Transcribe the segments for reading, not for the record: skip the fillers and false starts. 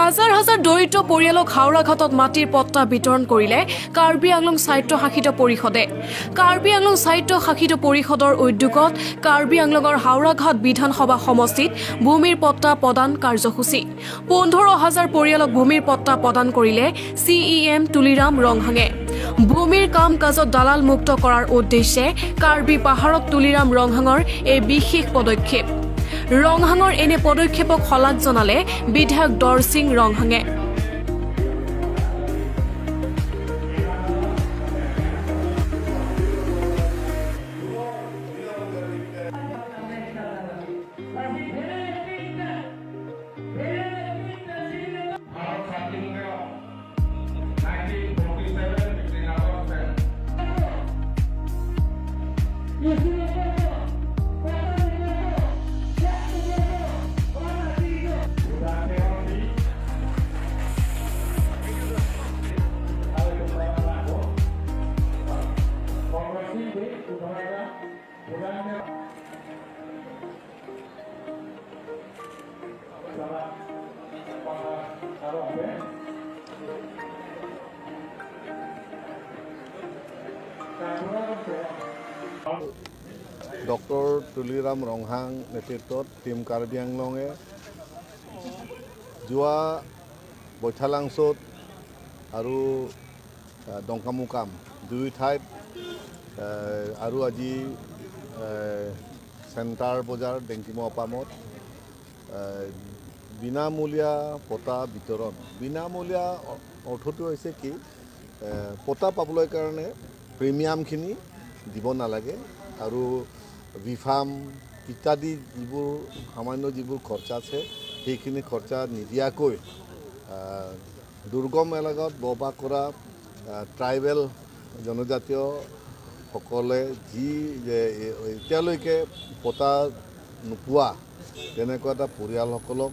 হাজাৰ হাজাৰ দৰিদ্ৰ পৰিয়ালক হাওৰাঘাটত মাটিৰ পট্টা বিতৰণ কৰিলে কাৰ্বি আংলং স্বায়ত্তশাসিত পৰিষদে। কাৰ্বি আংলং স্বায়ত্তশাসিত পৰিষদৰ উদ্যোগত কাৰ্বি আংলঙৰ হাওৰাঘাট বিধানসভা সমষ্টিত ভূমিৰ পট্টা প্ৰদান কাৰ্যসূচী। 15,000 পৰিয়ালক ভূমিৰ পট্টা প্ৰদান কৰিলে CEM তুলিৰাম ৰংহাঙে। ভূমিৰ কাম কাজত দালাল মুক্ত কৰাৰ উদ্দেশ্যে কাৰ্বি পাহাৰক তুলিৰাম ৰংহাঙৰ এই বিশেষ পদক্ষেপ। ৰংহাঙৰ এনে পদক্ষেপক শলাগ জনালে বিধায়ক দৰ সিং ৰংহাঙে। ডক্টৰ তুলিৰাম ৰংহাং নেতৃত্বত টিম কাৰ্বি আংলঙে যোৱা বৈঠালাংচত আৰু ডংকামুকাম দুই ঠাইত আৰু আজি চেণ্টাৰ বজাৰ ডেংকিমা অপামত বিনামূলীয়া পটা বিতৰণ। বিনামূলীয়া অৰ্থটো হৈছে কি, পটা পাবলৈ কাৰণে প্ৰিমিয়ামখিনি দিব নালাগে আৰু বিফাৰ্ম ইত্যাদি যিবোৰ সামান্য যিবোৰ খৰচা আছে সেইখিনি খৰচা নিদিয়াকৈ দুৰ্গম এলেকাত বসবাস কৰা ট্ৰাইবেল জনজাতীয়সকলে যি এতিয়ালৈকে পটা নোপোৱা তেনেকুৱা এটা পৰিয়ালসকলক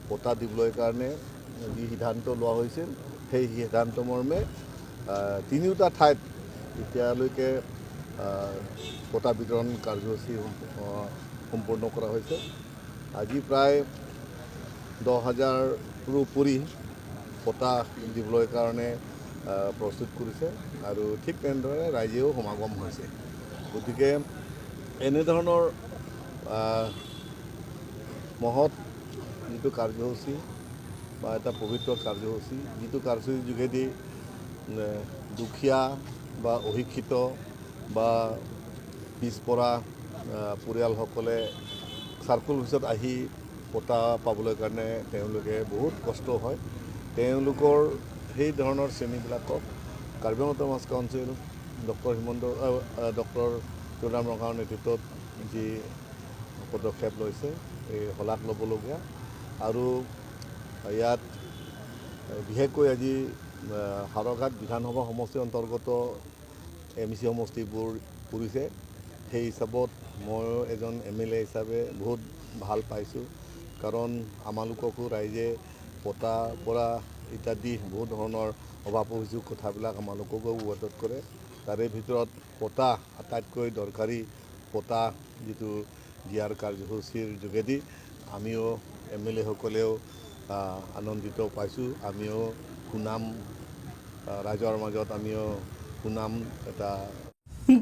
পটা দিবলৈ কাৰণে যি সিদ্ধান্ত লোৱা হৈছিল সেই সিদ্ধান্ত মৰ্মে তিনিওটা ঠাইত এতিয়ালৈকে পটা বিতৰণ কাৰ্যসূচী সম্পূৰ্ণ কৰা হৈছে। আজি প্ৰায় 10,000ৰো উপৰি পটা দিবলৈ কাৰণে প্ৰস্তুত কৰিছে আৰু ঠিক তেনেদৰে ৰাইজেও সমাগম হৈছে। গতিকে এনেধৰণৰ মহৎ যিটো কাৰ্যসূচী বা এটা পবিত্ৰ কাৰ্যসূচী, যিটো কাৰ্যসূচীৰ যোগেদি দুখীয়া বা অশিক্ষিত বা পিছপৰা পৰিয়ালসকলে চাৰ্কুল অফিচত আহি পটা পাবলৈ কাৰণে তেওঁলোকে বহুত কষ্ট হয়। তেওঁলোকৰ সেই ধৰণৰ শ্ৰেণীবিলাকক Karbi Anglong autonomous council doctor Tuliram ৰংহাঙৰ নেতৃত্বত যি পদক্ষেপ লৈছে এই শলাগ ল'বলগীয়া। আৰু ইয়াত বিশেষকৈ আজি হাওৰাঘাট বিধানসভা সমষ্টিৰ অন্তৰ্গত MEC সমষ্টিবোৰ পৰিছে। সেই হিচাপত ময়ো এজন MLA হিচাপে বহুত ভাল পাইছোঁ, কাৰণ আমালোককো ৰাইজে পটাৰ পৰা ইত্যাদি বহুত ধৰণৰ অভাৱ অভিযোগ কথাবিলাক আমালোককো অৱগত কৰে। তাৰে ভিতৰত পটা আটাইতকৈ দৰকাৰী। পটা যিটো দিয়াৰ কাৰ্যসূচীৰ যোগেদি আমিও MLA সকলেও আনন্দিত পাইছোঁ। আমিও সুনাম ৰাইজৰ মাজত আমিও সুনাম এটা।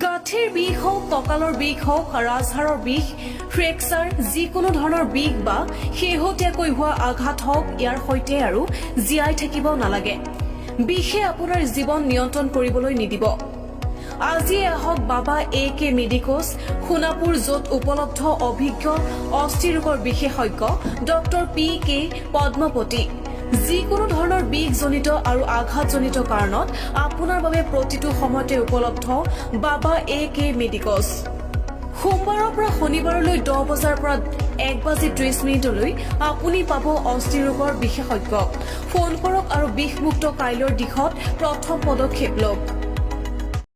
গাঁঠিৰ বিষ হওক, কঁকালৰ বিষ হওক, ৰাজহাড়ৰ বিষ, ফ্ৰেকচাৰ, যিকোনো ধৰণৰ বিষ বা শেহতীয়াকৈ হোৱা আঘাত হওক, ইয়াৰ সৈতে আৰু জীয়াই থাকিব নালাগে। বিষে আপোনাৰ জীৱন নিয়ন্ত্ৰণ কৰিবলৈ নিদিব। আজিয়ে আহক বাবা AK মেডিকোছ সোণাপুৰ, য'ত উপলব্ধ অভিজ্ঞ অস্থিৰোগৰ বিশেষজ্ঞ ডক্টৰ PK পদ্মপতি। যিকোনো ধৰণৰ বিষজনিত আৰু আঘাতজনিত কাৰণত আপোনাৰ বাবে প্ৰতিটো সময়তে উপলব্ধ বাবা AK মেডিকোছ। সোমবাৰৰ পৰা শনিবাৰলৈ 10 বজাৰ পৰা 1:30 আপুনি পাব অস্থিৰোগৰ বিশেষজ্ঞক। ফোন কৰক আৰু বিষমুক্ত কাইলৈৰ দিশত প্ৰথম পদক্ষেপ লওক।